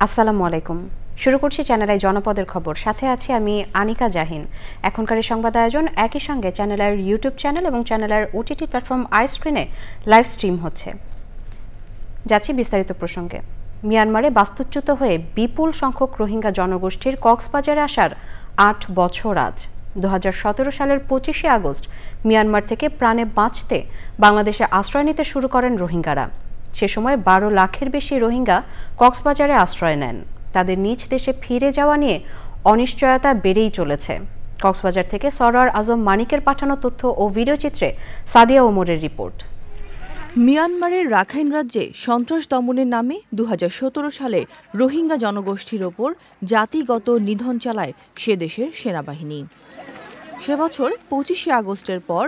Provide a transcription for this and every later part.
আসসালামু আলাইকুম। শুরু করছি চ্যানেল আই জনপদের খবর। সাথে আছি আমি আনিকা জাহিন। এখনকার এই সংবাদ আয়োজন একই সঙ্গে চ্যানেলের ইউটিউব চ্যানেল এবং চ্যানেলের ওটিটি প্ল্যাটফর্ম আইস্ক্রিনে লাইভ স্ট্রিম হচ্ছে। যাচ্ছি বিস্তারিত প্রসঙ্গে। মিয়ানমারে বাস্তুচ্যুত হয়ে বিপুল সংখ্যক রোহিঙ্গা জনগোষ্ঠীর কক্সবাজারে আসার ৮ বছর আজ। ২০১৭ সালের ২৫শে আগস্ট মিয়ানমার থেকে প্রাণে বাঁচতে বাংলাদেশে আশ্রয় নিতে শুরু করেন রোহিঙ্গারা। সে সময় ১২ লাখের বেশি রোহিঙ্গা কক্সবাজারে আশ্রয় নেন। তাদের নিজ দেশে ফিরে যাওয়া নিয়ে অনিশ্চয়তা বেড়েই চলেছে। কক্সবাজার থেকে সরওয়ার আজম মানিকের পাঠানো তথ্য ও ভিডিওচিত্রে সাদিয়া ওমরের রিপোর্ট। মিয়ানমারের রাখাইন রাজ্যে সন্ত্রাস দমনের নামে ২০১৭ সালে রোহিঙ্গা জনগোষ্ঠীর ওপর জাতিগত নিধন চালায় সে দেশের সেনাবাহিনী। সে বছর ২৫শে আগস্টের পর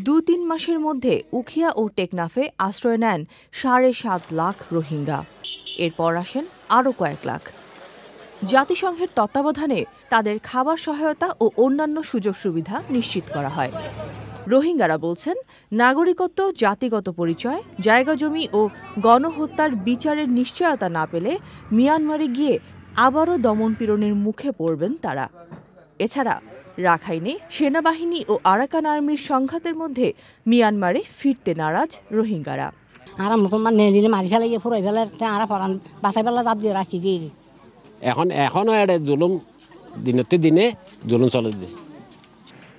২-৩ মাসের মধ্যে উখিয়া ও টেকনাফে আশ্রয় নেন ৭.৫ লাখ রোহিঙ্গা। এরপর আসেন আরও কয়েক লাখ। জাতিসংঘের তত্ত্বাবধানে তাদের খাবার সহায়তা ও অন্যান্য সুযোগ সুবিধা নিশ্চিত করা হয়। রোহিঙ্গারা বলছেন, নাগরিকত্ব, জাতিগত পরিচয়, জায়গা জমি ও গণহত্যার বিচারের নিশ্চয়তা না পেলে মিয়ানমারে গিয়ে আবারও দমনপীড়নের মুখে পড়বেন তারা। এছাড়া রাখাইনে সেনাবাহিনী ও আরাকান আর্মির সংঘাতের মধ্যে মিয়ানমারে ফিরতে নারাজ রোহিঙ্গারা। আর মুসলমান নেলিনে মারি ফেলাই ফুরাই ফেলে আর পরান বাঁচাই ফেলা জাত দিয়ে রাখি যে এখনো এটা জুলুম দিনতে দিনে জুলুম চলে দিয়ে।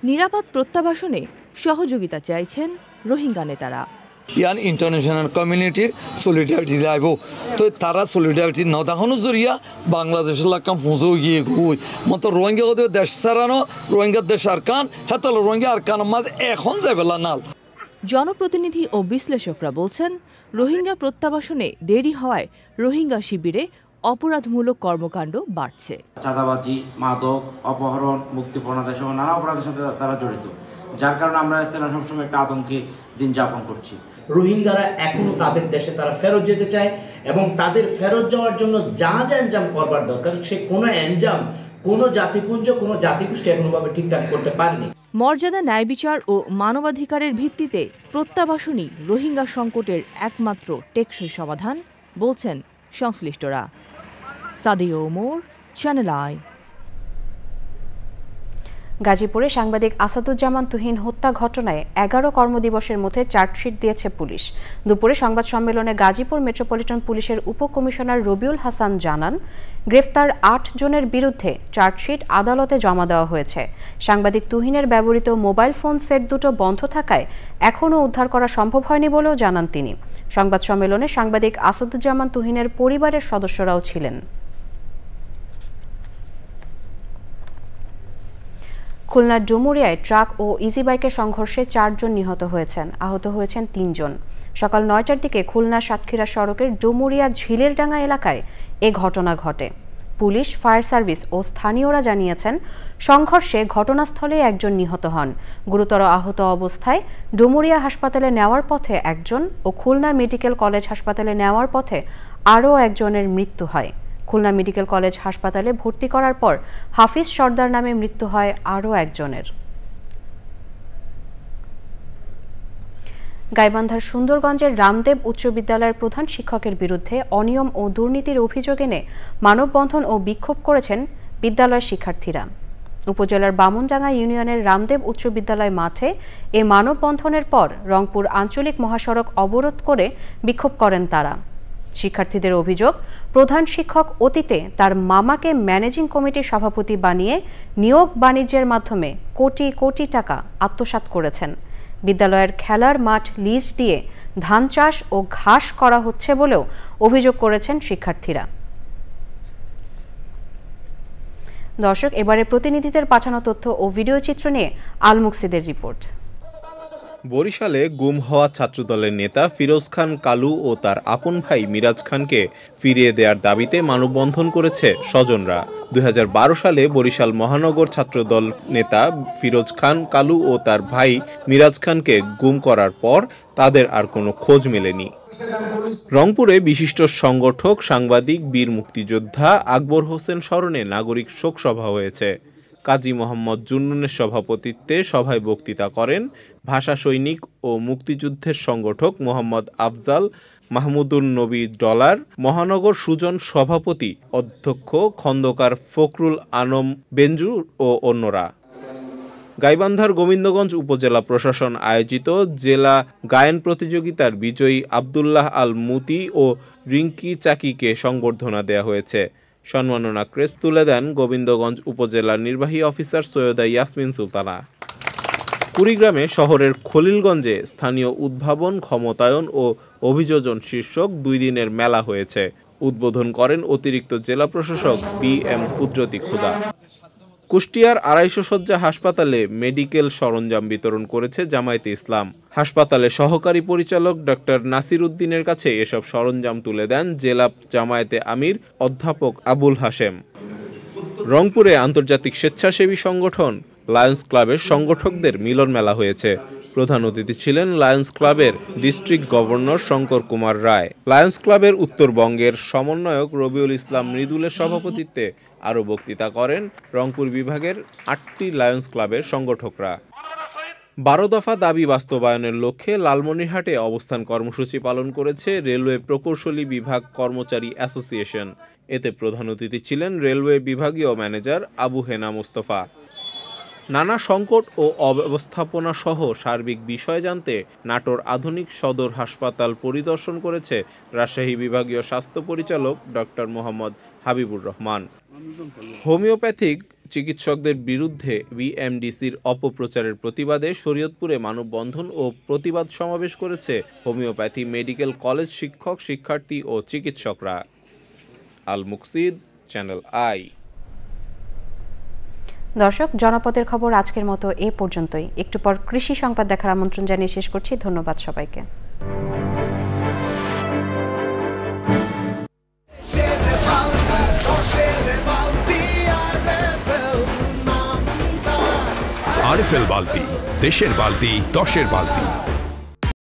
নিরাপদ প্রত্যাবাসনে সহযোগিতা চাইছেন রোহিঙ্গা নেতারা। ইয়ান ইন্টারন্যাশনাল কমিউনিটির সলিডারিটি আইব তো তারা সলিডারিটি নদাহনো জরিয়া বাংলাদেশের লাকাম ফুঁজো গিয়ে গুই মতো রোহিঙ্গা দেশ সারানো রোহিঙ্গা দেশ আরকান হেতল রোহিঙ্গা আরকান মাঝ এখন যাবেলা নাল। জনপ্রতিনিধি ও বিশ্লেষকরা বলছেন, রোহিঙ্গা প্রত্যাবাসনে দেরি হওয়ায় রোহিঙ্গা শিবিরে অপরাধমূলক কর্মকাণ্ড বাড়ছে। চাঁদাবাজি, মাদক, অপহরণ, মুক্তিপণাদান সহ নানা অপরাধের সাথে তারা জড়িত, যার কারণে আমরা সবসময় একটা আতঙ্কে দিন যাপন করছি। রোহিঙ্গারা এখনো তাদের দেশে তারা ফেরত যেতে চায় এবং তাদের ফেরত যাওয়ার জন্য যা যা এনজাম করবার দরকার সে কোনো এনজাম কোনো জাতিপুঞ্জ কোনো জাতিগোষ্ঠী এখনোভাবে ঠিকঠাক করতে পারেনি। মর্যাদা, ন্যায় বিচার ও মানবাধিকারের ভিত্তিতে প্রত্যাবাসনই রোহিঙ্গা সংকটের একমাত্র টেকসই সমাধান বলছেন সংশ্লিষ্টরা। Sadia Omar, channel I. গাজীপুরে সাংবাদিক আসাদুজ্জামান তুহিন হত্যা ঘটনায় ১১ কর্মদিবসের মধ্যে চার্জশিট দিয়েছে পুলিশ। দুপুরে সংবাদ সম্মেলনে গাজীপুর মেট্রোপলিটন পুলিশের উপকমিশনার রবিউল হাসান জানান, গ্রেফতার ৮ জনের বিরুদ্ধে চার্জশিট আদালতে জমা দেওয়া হয়েছে। সাংবাদিক তুহিনের ব্যবহৃত মোবাইল ফোন সেট দুটো বন্ধ থাকায় এখনও উদ্ধার করা সম্ভব হয়নি বলেও জানান তিনি। সংবাদ সম্মেলনে সাংবাদিক আসাদুজ্জামান তুহিনের পরিবারের সদস্যরাও ছিলেন। খুলনার ডুমুরিয়ায় ট্রাক ও ইজি বাইকের সংঘর্ষে ৪ জন নিহত হয়েছেন, আহত হয়েছেন ৩ জন। সকাল ৯টার দিকে খুলনা সাতক্ষীরা সড়কের ডুমুরিয়া ঝিলেরডাঙ্গা এলাকায় এ ঘটনা ঘটে। পুলিশ, ফায়ার সার্ভিস ও স্থানীয়রা জানিয়েছেন, সংঘর্ষে ঘটনাস্থলে একজন নিহত হন। গুরুতর আহত অবস্থায় ডুমুরিয়া হাসপাতালে নেওয়ার পথে একজন ও খুলনা মেডিকেল কলেজ হাসপাতালে নেওয়ার পথে আরও একজনের মৃত্যু হয়। খুলনা মেডিকেল কলেজ হাসপাতালে ভর্তি করার পর হাফিজ সর্দার নামে মৃত্যু হয় আরও একজনের। গাইবান্ধার সুন্দরগঞ্জের রামদেব উচ্চ বিদ্যালয়ের প্রধান শিক্ষকের বিরুদ্ধে অনিয়ম ও দুর্নীতির অভিযোগ এনে মানববন্ধন ও বিক্ষোভ করেছেন বিদ্যালয়ের শিক্ষার্থীরা। উপজেলার বামুনডাঙ্গা ইউনিয়নের রামদেব উচ্চ বিদ্যালয় মাঠে এ মানববন্ধনের পর রংপুর আঞ্চলিক মহাসড়ক অবরোধ করে বিক্ষোভ করেন তারা। শিক্ষার্থীদের অভিযোগ, প্রধান শিক্ষক অতীতে তার মামাকে ম্যানেজিং কমিটির সভাপতি বানিয়ে নিয়োগ বাণিজ্যের মাধ্যমে কোটি কোটি টাকা আত্মসাৎ করেছেন। বিদ্যালয়ের খেলার মাঠ লিজ দিয়ে ধান চাষ ও ঘাস করা হচ্ছে বলেও অভিযোগ করেছেন শিক্ষার্থীরা। দর্শক, এবারে প্রতিনিধিদের পাঠানো তথ্য ও ভিডিও চিত্র নিয়ে আল মুকসিদের রিপোর্ট। বরিশালে গুম হওয়া ছাত্রদলের নেতা ফিরোজ খান কালু ও তার আপন ভাই মিরাজ খানকে ফিরিয়ে দেওয়ার দাবিতে মানববন্ধন করেছে স্বজনরা। ২০১২ সালে বরিশাল মহানগর ছাত্রদল নেতা ফিরোজ খান কালু ও তার ভাই মিরাজ খানকে গুম করার পর তাদের আর কোনো খোঁজ মেলেনি। রংপুরে বিশিষ্ট সংগঠক, সাংবাদিক, বীর মুক্তিযোদ্ধা আকবর হোসেন স্মরণে নাগরিক শোক সভা হয়েছে। কাজী মোহাম্মদ জুন্নুনের সভাপতিত্বে সভায় বক্তৃতা করেন ভাষা সৈনিক ও মুক্তিযুদ্ধের সংগঠক মোহাম্মদ আফজাল মাহমুদুর নবী ডলার, মহানগর সুজন সভাপতি অধ্যক্ষ খন্দকার ফখরুল আনম বেঞ্জু ও অন্যরা। গাইবান্ধার গোবিন্দগঞ্জ উপজেলা প্রশাসন আয়োজিত জেলা গায়ন প্রতিযোগিতার বিজয়ী আব্দুল্লাহ আল মুতি ও রিঙ্কি চাকিকে সংবর্ধনা দেয়া হয়েছে। সম্মাননা ক্রেস্ট তুলে দেন গোবিন্দগঞ্জ উপজেলার নির্বাহী অফিসার সৈয়দা ইয়াসমিন সুলতানা। কুড়িগ্রামে শহরের খলিলগঞ্জে স্থানীয় উদ্ভাবন, ক্ষমতায়ন ও অভিযোজন শীর্ষক 2 দিনের মেলা হয়েছে। উদ্বোধন করেন অতিরিক্ত জেলা প্রশাসক BM কুদরতি খুদা। কুষ্টিয়ার 250 শয্যা হাসপাতালে মেডিকেল সরঞ্জাম বিতরণ করেছে জামায়াতে ইসলাম। হাসপাতালে সহকারী পরিচালক ডক্টর নাসির উদ্দিনের কাছে এসব সরঞ্জাম তুলে দেন জেলা জামায়াতে আমির অধ্যাপক আবুল হাশেম। রংপুরে আন্তর্জাতিক স্বেচ্ছাসেবী সংগঠন লায়ন্স ক্লাবের সংগঠকদের মিলন মেলা হয়েছে। প্রধান অতিথি ছিলেন লায়ন্স ক্লাবের ডিস্ট্রিক্ট গভর্নর শঙ্কর কুমার রায়। লায়ন্স ক্লাবের উত্তরবঙ্গের সমন্বয়ক রবিউল ইসলাম মৃদুলের সভাপতিত্বে আরও বক্তৃতা করেন রংপুর বিভাগের 8টি লায়ন্স ক্লাবের সংগঠকরা। 12 দফা দাবি বাস্তবায়নের লক্ষ্যে লালমনিরহাটে অবস্থান কর্মসূচি পালন করেছে রেলওয়ে প্রকৌশলী বিভাগ কর্মচারী অ্যাসোসিয়েশন। এতে প্রধান অতিথি ছিলেন রেলওয়ে বিভাগীয় ম্যানেজার আবু হেনা মুস্তফা। নানা সংকট ও অব্যবস্থাপনা সহ সার্বিক বিষয় জানতে নাটোর আধুনিক সদর হাসপাতাল পরিদর্শন করেছে রাজশাহী বিভাগীয় স্বাস্থ্য পরিচালক ডক্টর মোহাম্মদ হাবিবুর রহমান। হোমিওপ্যাথিক চিকিৎসকদের বিরুদ্ধে বিএমডিসির অপপ্রচারের প্রতিবাদে শরীয়তপুরে মানববন্ধন ও প্রতিবাদ সমাবেশ করেছে হোমিওপ্যাথি মেডিকেল কলেজ শিক্ষক, শিক্ষার্থী ও চিকিৎসকরা। আল মুকসিদ, চ্যানেল আই। দর্শক, জনপদের খবর আজকের মতো এ পর্যন্তই। একটু পর কৃষি সংবাদ দেখার আমন্ত্রণ জানিয়ে শেষ করছি। ধন্যবাদ সবাইকে। আরএফএল বালতি, দেশের বালতি, দশের বালতি।